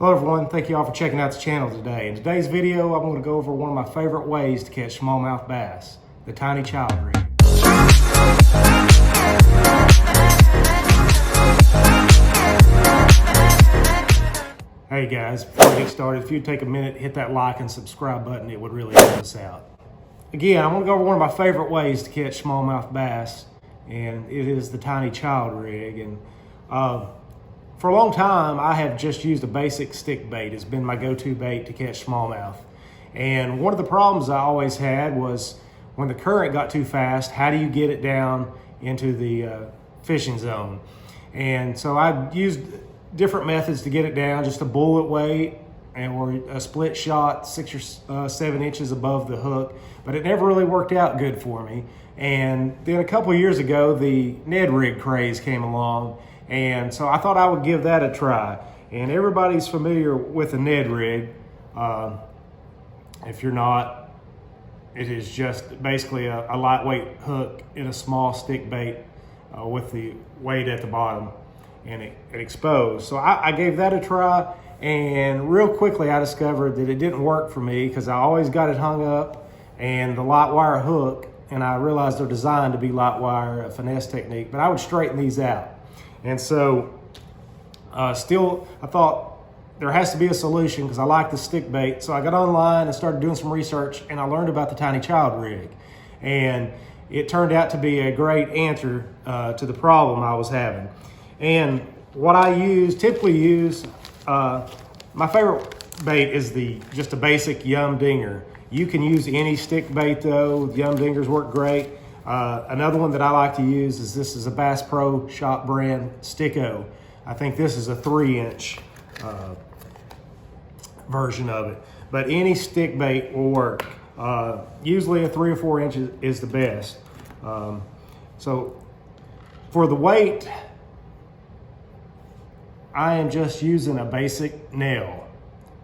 Hello everyone, thank you all for checking out the channel today. In today's video, I'm going to go over one of my favorite ways to catch smallmouth bass, the tiny child rig. Hey guys, before we get started, if you'd take a minute, hit that like and subscribe button, it would really help us out. Again, I'm going to go over one of my favorite ways to catch smallmouth bass, and it is the tiny child rig. And for a long time, I have just used a basic stick bait. It's been my go-to bait to catch smallmouth. And one of the problems I always had was when the current got too fast, how do you get it down into the fishing zone? And so I used different methods to get it down, just a bullet weight or a split shot 6 or 7 inches above the hook, but it never really worked out good for me. And then a couple of years ago, the Ned rig craze came along, and so I thought I would give that a try. And everybody's familiar with a Ned rig. If you're not, it is just basically a lightweight hook in a small stick bait with the weight at the bottom and it exposed. So I gave that a try, and real quickly I discovered that it didn't work for me because I always got it hung up and the light wire hook, and I realized they're designed to be light wire, a finesse technique, but I would straighten these out. And so still, I thought there has to be a solution because I like the stick bait. So I got online and started doing some research, and I learned about the tiny child rig. And it turned out to be a great answer to the problem I was having. And what I typically use, my favorite bait is just a basic Yum Dinger. You can use any stick bait though. Yum Dingers work great. Another one that I like to use is this is a Bass Pro Shop brand Sticko. I think this is a 3-inch version of it, but any stick bait will work. Usually a 3 or 4 inches is the best. So for the weight, I am just using a basic nail.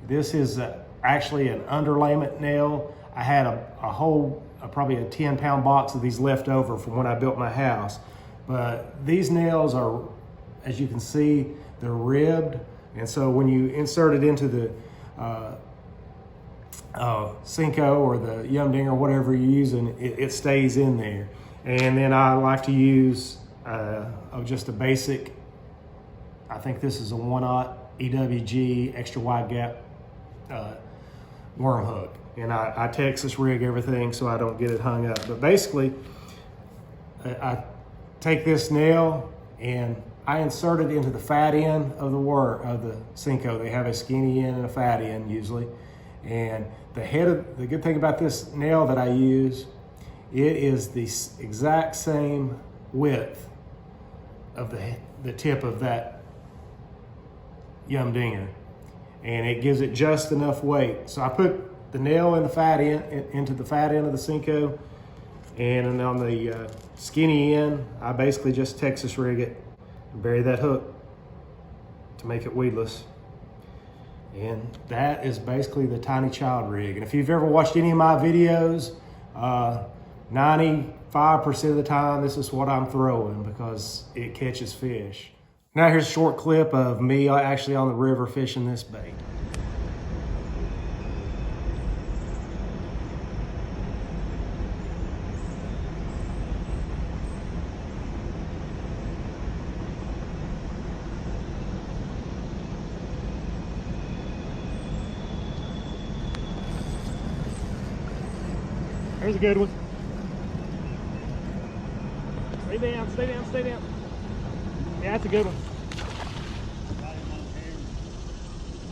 This is actually an underlayment nail. I had a whole probably a 10-pound box of these left over from when I built my house. But these nails are, as you can see, they're ribbed. And so when you insert it into the Senko or the Yum Dinger, whatever you're using, it stays in there. And then I like to use just a basic, I think this is a 1/0 EWG extra wide gap worm hook. And I Texas rig everything so I don't get it hung up. But basically, I take this nail and I insert it into the fat end of the Senko. They have a skinny end and a fat end usually. And the good thing about this nail that I use, it is the exact same width of the tip of that Yum Dinger. And it gives it just enough weight. So I put the nail in the fat end, into the fat end of the Senko, and on the skinny end, I basically just Texas rig it and bury that hook to make it weedless. And that is basically the tiny child rig. And if you've ever watched any of my videos, 95% of the time, this is what I'm throwing because it catches fish. Now here's a short clip of me actually on the river fishing this bait. There's a good one. Stay down, stay down, stay down. Yeah, that's a good one.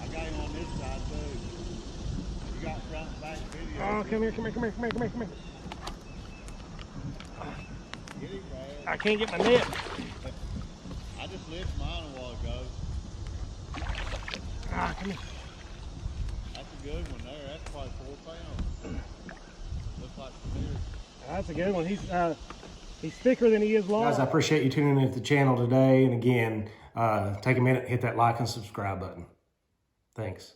I got him on this side too. You got front and back video. Oh, come here, come here, come here, come here, come here, come here. Get him, Brad. I can't get my net. I just lifted mine a while ago. Ah, come here. That's a good one there. That's probably 4 pounds. Looks like Finesse. That's a good one. He's thicker than he is long. Guys, I appreciate you tuning in to the channel today. And again, take a minute, hit that like and subscribe button. Thanks.